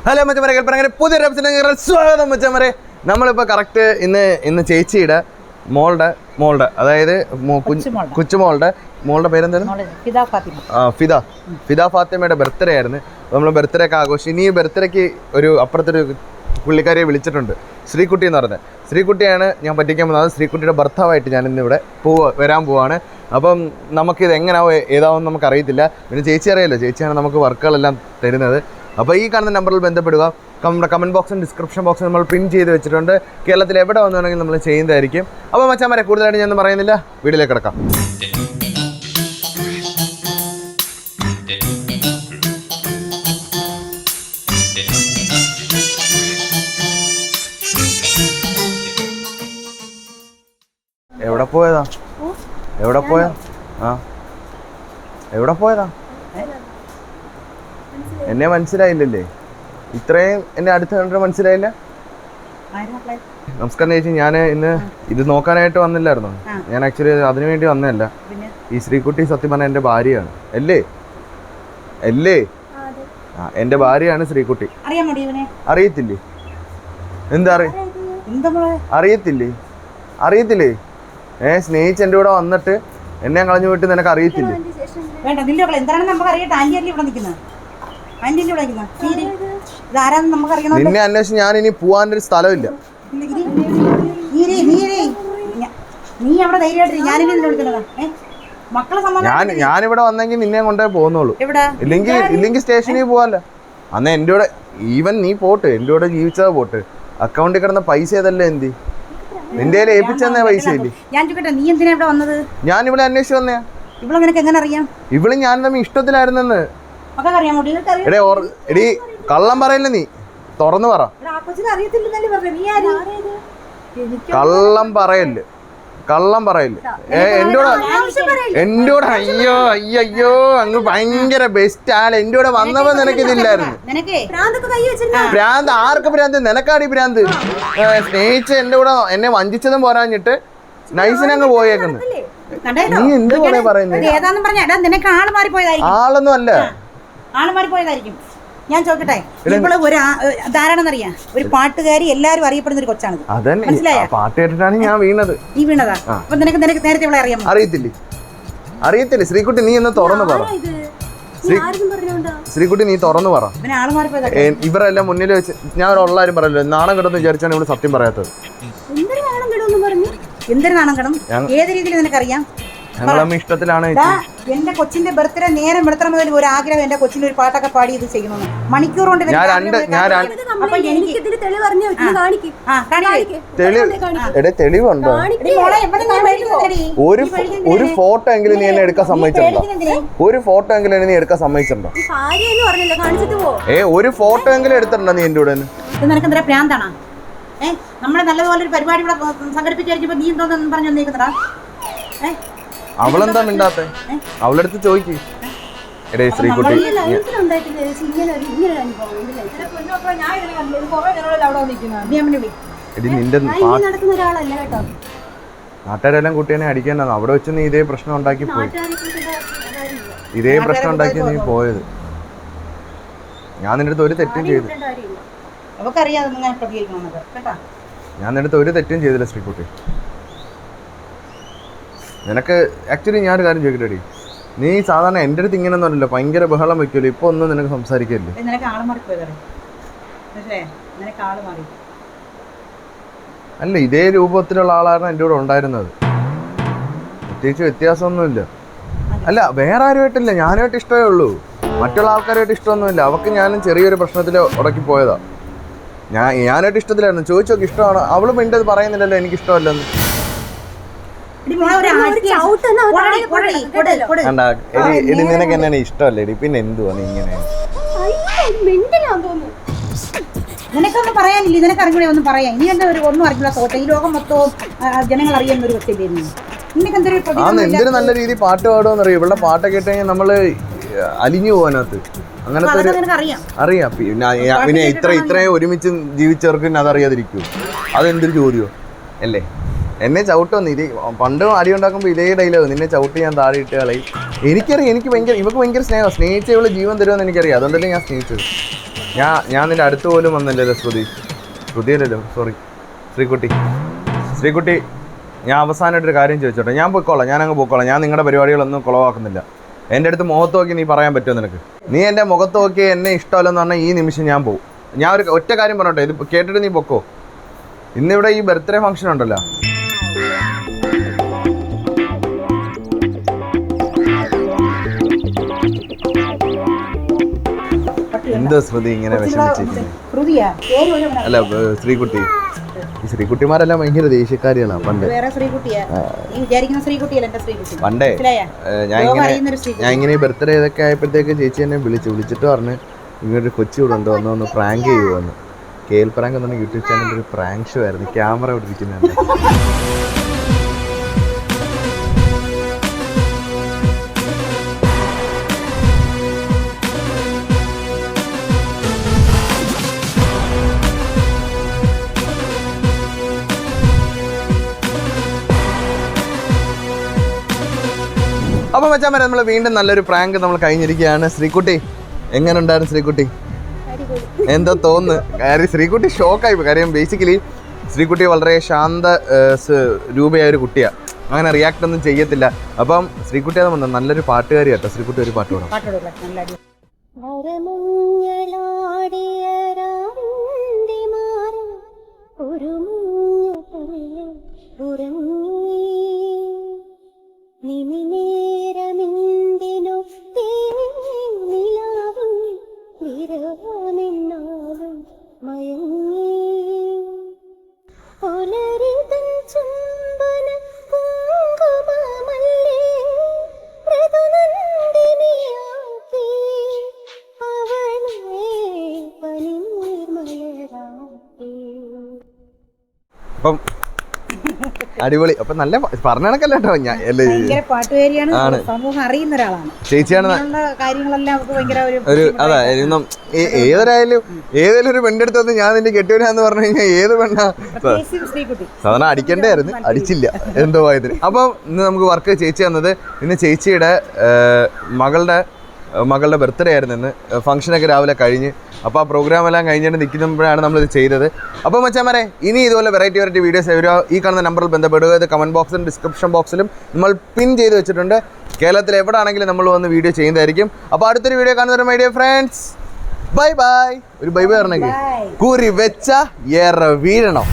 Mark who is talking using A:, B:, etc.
A: Hello മച്ചമരെ കേൾപ്പറങ്ങനെ പുതിയൊരു എപ്പിസോഡിലേക്ക് സ്വാഗതം മച്ചമരെ. നമ്മളിപ്പോൾ കറക്റ്റ് ഇന്ന് ചേച്ചിയുടെ മോളുടെ അതായത് മോളുടെ പേരെന്തായിരുന്നു? ഫിദ ഫാത്തിമയുടെ ബർത്ത്ഡേ ആയിരുന്നു. നമ്മൾ ബർത്ത്ഡേ ഒക്കെ ആഘോഷിച്ചു. ഇനി ഈ ബർത്ത്ഡേക്ക് അപ്പുറത്തൊരു പുള്ളിക്കാരിയെ വിളിച്ചിട്ടുണ്ട്, ശ്രീകുട്ടി എന്ന് പറഞ്ഞത്. ശ്രീകുട്ടിയാണ് ഞാൻ പറ്റിക്കാൻ പോകുന്നത്. ശ്രീകുട്ടിയുടെ ഭർത്താവായിട്ട് ഞാൻ ഇന്നിവിടെ വരാൻ പോവാണ്. അപ്പം നമുക്കിത് എങ്ങനെയാവും ഏതാവും നമുക്കറിയത്തില്ല. പിന്നെ ചേച്ചി അറിയാമല്ലോ, ചേച്ചിയാണ് നമുക്ക് വർക്കുകളെല്ലാം തരുന്നത്. അപ്പോൾ ഈ കാണുന്ന നമ്പറിൽ ബന്ധപ്പെടുക. നമ്മുടെ കമൻറ്റ് ബോക്സും ഡിസ്ക്രിപ്ഷൻ ബോക്സും നമ്മൾ പിൻ ചെയ്ത് വെച്ചിട്ടുണ്ട്. കേരളത്തിൽ എവിടെ വന്നുവേണമെങ്കിൽ നമ്മൾ ചെയ്യുന്നതായിരിക്കും. അപ്പോൾ മച്ചാന്മാരെ കൂടുതലായിട്ട് ഞാൻ പറയുന്നില്ല, വീട്ടിലേക്ക് കിടക്കാം. എവിടെ പോയതാ എന്നെ മനസ്സിലായില്ലല്ലേ? ഇത്രയും എന്നെ അടുത്ത് കണ്ടിട്ട് മനസ്സിലായില്ല? നമസ്കാരം ചേച്ചി, ഞാൻ ഇന്ന് ഇത് നോക്കാനായിട്ട് വന്നില്ലായിരുന്നോ? ഞാൻ ആക്ച്വലി അതിനു വേണ്ടി വന്നതല്ല. ഈ ശ്രീകുട്ടി സത്യം പറഞ്ഞ എൻ്റെ ഭാര്യയാണ്. അല്ലേ? എൻ്റെ ഭാര്യയാണ് ശ്രീകുട്ടി. അറിയത്തില്ലേ? എന്താ അറിയത്തില്ലേ? സ്നേഹിച്ച് എൻ്റെ കൂടെ വന്നിട്ട് എന്നെ കളഞ്ഞു വിട്ട് നിനക്ക് അറിയത്തില്ലേ? നിന്നെ അന്വേഷിച്ച് ഞാൻ ഇനി പോവാനൊരു സ്ഥലമില്ല. ഞാനിവിടെ വന്നെങ്കിൽ നിന്നെ കൊണ്ടേ പോകുന്നുള്ളൂ. ഇല്ലെങ്കിൽ സ്റ്റേഷനിൽ പോവാല്ലോ. അന്ന് എൻ്റെ കൂടെ ഈവൻ നീ പോട്ട്, എൻ്റെ കൂടെ ജീവിച്ചതാ പോട്ട്. അക്കൗണ്ടിൽ കിടന്ന പൈസ ഏതല്ലേ എന്തി? നിന്റെ ഏൽപ്പിച്ചെന്ന പൈസ ഇല്ലേ? ഞാൻ ഇവിടെ അന്വേഷിച്ച് വന്നയാ. ഇവള് ഞാൻ തമ്മിൽ ഇഷ്ടത്തിലായിരുന്നെന്ന്. എടീ കള്ളം പറയല്ലേ, നീ തുറന്നു പറ. കള്ളം പറയല്ലേ എൻ്റെ കൂടെ അയ്യോ അങ്ങ് ഭയങ്കര ബെസ്റ്റ് ആള്. എൻ്റെ കൂടെ വന്നപ്പോ നിനക്ക് ഇതില്ലായിരുന്നു. ഭ്രാന്ത് ആർക്ക് ഭ്രാന്ത്? നിനക്കാടി ഭ്രാന്ത്. സ്നേഹിച്ച് എൻ്റെ കൂടെ എന്നെ വഞ്ചിച്ചതും പോരാഞ്ഞിട്ട് നൈസിനങ്ങ് പോയേക്കുന്നു. നീ എന്ത് പോലെ പറയുന്നത്? ആളൊന്നും അല്ല.
B: ഞാൻ ചോദിക്കട്ടെ, ഇവള് ധാരാണെന്നറിയാം, ഒരു പാട്ടുകാരി, എല്ലാരും അറിയപ്പെടുന്ന ഒരു കൊച്ചാണ്.
A: മനസ്സിലായോ? പാട്ട് കേട്ടിട്ടാണ് ഞാൻ വീണത്.
B: നീ വീണതാ? അപ്പൊ നിനക്ക് നേരത്തെ ഇവളെ അറിയാമോ?
A: അറിയത്തില്ലേ? ശ്രീകുട്ടി നീ ഒന്ന് തുറന്നു പറ. ശ്രീകുട്ടി നീ തുറന്നു പറ. ഇവരെല്ലാം മുന്നിൽ വെച്ച് ഞാൻ ഉള്ളാരും പറയല്ലോ, നാണം കെടുന്ന് വിചാരിച്ചാണ് ഇവിടെ സത്യം പറയാത്തത്.
B: എന്തൊരു നാണം കെടും? ഏത് രീതിയിൽ നിനക്കറിയാം?
A: ഇഷ്ടത്തിലാണ്
B: എന്റെ കൊച്ചിന്റെ ബർത്ത്ഡേ നേരം വെളുത്തറ മുതൽ ഒരു ആഗ്രഹം, എന്റെ കൊച്ചിന്റെ ഒരു പാട്ടൊക്കെ പാടി ഇത് ചെയ്യണമെന്ന്. മണിക്കൂർ കൊണ്ട്
A: തെളിവുണ്ടോ? ഒരു ഫോട്ടോ എങ്കിലും നീ എന്നെ എടുക്കാൻ സമ്മതിച്ചിട്ടുണ്ടോ? ഒരു ഫോട്ടോ എങ്കിലും നീ എടുക്കാൻ സമ്മതിച്ചിട്ടുണ്ടോ? ഒരു ഫോട്ടോ എങ്കിലും എടുത്തിട്ടുണ്ടോ നീ എന്റെ കൂടെ?
B: നിനക്ക് എന്താ പ്രാന്താണോ? നമ്മളെ നല്ലതുപോലെ ഒരു പരിപാടി ഇവിടെ സംഘടിപ്പിച്ചായിരിക്കുമ്പോ നീ എന്തോന്നും പറഞ്ഞു വന്നേക്കുന്നതാ?
A: അവളെന്താ മിണ്ടാത്തെ? അവളെടുത്ത് ചോദിക്ക്. എടേ ശ്രീകുട്ടി, നിന്റെ നാട്ടുകാരെല്ലാം കുട്ടീനെ അടിക്കാനാണ്. അവിടെ വെച്ച് നീ ഇതേ പ്രശ്നം ഉണ്ടാക്കി നീ പോയത്. ഞാൻ നിന്റെ അടുത്ത് ഒരു തെറ്റും ചെയ്തു. ഞാൻ നിന്റെ അടുത്ത് ഒരു തെറ്റും ചെയ്തില്ല ശ്രീകുട്ടി. നിനക്ക് ആക്ച്വലി ഞാനൊരു കാര്യം ചോദിക്കട്ടെടി, നീ സാധാരണ എൻ്റെ അടുത്ത് ഇങ്ങനെയൊന്നും അല്ലല്ലോ, ഭയങ്കര ബഹളം വെക്കുമല്ലോ. ഇപ്പൊ ഒന്നും നിനക്ക് സംസാരിക്കല്ലേ? അല്ല, ഇതേ രൂപത്തിലുള്ള ആളാണ് എൻ്റെ കൂടെ ഉണ്ടായിരുന്നത്. പ്രത്യേകിച്ച് വ്യത്യാസമൊന്നുമില്ല. അല്ല, വേറെ ആരുമായിട്ടില്ല, ഞാനുമായിട്ട് ഇഷ്ടമേ ഉള്ളൂ. മറ്റുള്ള ആൾക്കാരുമായിട്ട് ഇഷ്ടമൊന്നുമില്ല. അവർക്ക് ഞാനും ചെറിയൊരു പ്രശ്നത്തിൽ ഉടക്കി പോയതാ. ഞാനായിട്ട് ഇഷ്ടത്തിലായിരുന്നു. ചോദിച്ചോക്ക് ഇഷ്ടമാണ്. അവള് മിണ്ടത് പറയുന്നില്ലല്ലോ എനിക്ക് ഇഷ്ടമല്ലെന്ന്. നിനക്ക് എന്നാണ് ഇഷ്ടമല്ലേ? പിന്നെ എന്തുവാ നീ ഇങ്ങനെ?
B: നിനക്കൊന്നും പറയാനില്ല, നിനക്ക് അറിഞ്ഞൂടെ ഒന്നും പറയാൻ? ഇനി എന്താ ഒന്നും അറിഞ്ഞില്ല തോട്ടെ. ഈ ലോകം മൊത്തവും ജനങ്ങൾ അറിയുന്ന ഒരു വ്യക്തിയില്ലേ?
A: എന്തിനു നല്ല രീതിയിൽ പാട്ട് പാടുമെന്നറിയാം. ഇവളുടെ പാട്ടൊക്കെ കേട്ട് കഴിഞ്ഞാൽ നമ്മള് അലിഞ്ഞു പോകാനകത്ത് അങ്ങനത്തെ അറിയാം. പിന്നെ ഇത്രയും ഒരുമിച്ച് ജീവിച്ചവർക്ക് അതറിയാതിരിക്കൂ? അതെന്തൊരു ചോദ്യമോ അല്ലേ? എന്നെ ചവിട്ടുമെന്ന് ഇത് പണ്ട് അടി ഉണ്ടാക്കുമ്പോൾ ഇതേ ഡയലോഗ്, നിന്നെ ചവിട്ടി ഞാൻ താഴെ ഇട്ട് കളയും. എനിക്കറിയാം, ഇവക്ക് ഭയങ്കര സ്നേഹം. സ്നേഹിച്ച ഇവള് ജീവൻ തരുമെന്ന് എനിക്കറിയാം. അതുകൊണ്ടല്ലേ ഞാൻ സ്നേഹിച്ചത്. ഞാൻ നിന്റെ അടുത്ത് പോലും വന്നില്ലല്ലോ ശ്രുതിയല്ലല്ലോ, സോറി, ശ്രീകുട്ടി, ഞാൻ അവസാനമായിട്ടൊരു കാര്യം ചോദിച്ചോട്ടെ. ഞാൻ പോയിക്കോളാം, ഞാനങ്ങ് പോയിക്കോളാം. ഞാൻ നിങ്ങളുടെ പരിപാടികളൊന്നും കുളവാക്കുന്നില്ല. എൻ്റെ അടുത്ത് മുഖത്ത് നോക്കി നീ പറയാൻ പറ്റുമോ നിനക്ക്? നീ എൻ്റെ മുഖത്ത് നോക്കി എന്നെ ഇഷ്ടമല്ലെന്ന് പറഞ്ഞാൽ ഈ നിമിഷം ഞാൻ പോകും. ഞാൻ ഒരു ഒറ്റ കാര്യം പറഞ്ഞോട്ടെ, ഇത് കേട്ടിട്ട് നീ പൊക്കോ. ഇന്നിവിടെ ഈ ബർത്ത്ഡേ ഫംഗ്ഷൻ ഉണ്ടല്ലോ, എന്തോ ശ്രുതി ഇങ്ങനെ വിഷമിച്ചിരിക്കുന്നത്? അല്ല ശ്രീകുട്ടി, ഈ ശ്രീകുട്ടിമാരെല്ലാം ഭയങ്കര ദേഷ്യക്കാരികളാണ് പണ്ട്. പണ്ടേ ഞാൻ ഇങ്ങനെ ഈ ബർത്ത്ഡേ ഇതൊക്കെ ആയപ്പോഴത്തേക്ക് ചേച്ചി എന്നെ വിളിച്ചിട്ട് പറഞ്ഞ് ഇങ്ങനൊരു കൊച്ചു ഇവിടെ ഉണ്ടോ, ഒന്ന് പ്രാങ്ക് ചെയ്യുമെന്ന്. കേൽ പ്രാങ്ക് എന്ന് പറഞ്ഞ യൂട്യൂബ് ചാനലിൽ ഒരു പ്രാങ്ക് ഷോ ആയിരുന്നു. ക്യാമറ ഇവിടെ ഇരിക്കുന്നുണ്ട്. അപ്പം വെച്ചാൽ വരെ നമ്മൾ വീണ്ടും നല്ലൊരു പ്രാങ്ക് നമ്മൾ കഴിഞ്ഞിരിക്കുകയാണ്. ശ്രീകുട്ടി എങ്ങനെ ഉണ്ടായിരുന്നു? ശ്രീകുട്ടി എന്താ തോന്നുന്നു? കാര്യം ശ്രീകുട്ടി ഷോക്കായി. കാര്യം ബേസിക്കലി ശ്രീകുട്ടി വളരെ ശാന്ത രൂപയായ ഒരു കുട്ടിയാണ്, അങ്ങനെ റിയാക്ട് ഒന്നും ചെയ്യത്തില്ല. അപ്പം ശ്രീകുട്ടി അത് നല്ലൊരു പാട്ടുകാരി കേട്ടോ. ശ്രീകുട്ടി ഒരു പാട്ട് പാടും. അപ്പം അടിപൊളി. അപ്പൊ നല്ല പറഞ്ഞ കണക്കല്ല കേട്ടോ. ഞാൻ
B: പാട്ടുകാരിയാണ്, സമൂഹം അറിയുന്ന ഒരാളാണ്.
A: ചേച്ചിയാണ് ഒരു അതാ ഏതെങ്കിലും ഒരു പെണ്ണെടുത്ത് വന്ന് ഞാൻ നിന്റെ കെട്ടിയവനാന്ന് പറഞ്ഞു കഴിഞ്ഞാൽ ഏത് പെണ്ണാ സാധാരണ അടിക്കണ്ടായിരുന്നു, അടിച്ചില്ല എന്തോ ആയതിന്. അപ്പം ഇന്ന് നമുക്ക് വർക്ക് ചേച്ചി തന്നത്, ഇന്ന് ചേച്ചിയുടെ മകളുടെ ബർത്ത്ഡേ ആയിരുന്നു ഇന്ന്. ഫംഗ്ഷനൊക്കെ രാവിലെ കഴിഞ്ഞ്, അപ്പോൾ ആ പ്രോഗ്രാം എല്ലാം കഴിഞ്ഞിട്ട് നിൽക്കുമ്പോഴാണ് നമ്മളിത് ചെയ്തത്. അപ്പോൾ മച്ചാമാരെ, ഇനി ഇതുപോലെ വെറൈറ്റി വീഡിയോസ് ഈ കാണുന്ന നമ്പറിൽ ബന്ധപ്പെടുക. ഇത് കമൻറ്റ് ബോക്സിലും ഡിസ്ക്രിപ്ഷൻ ബോക്സിലും നമ്മൾ പിൻ ചെയ്ത് വെച്ചിട്ടുണ്ട്. കേരളത്തിൽ എവിടെ ആണെങ്കിലും നമ്മൾ വന്ന് വീഡിയോ ചെയ്യുന്നതായിരിക്കും. അപ്പോൾ അടുത്തൊരു വീഡിയോ കാണുന്നവരെ my dear friends, bye bye. ഒരു ബൈ ബൈ പറഞ്ഞേക്ക്. കൂറി വെച്ച ഏറെ വീഴണം.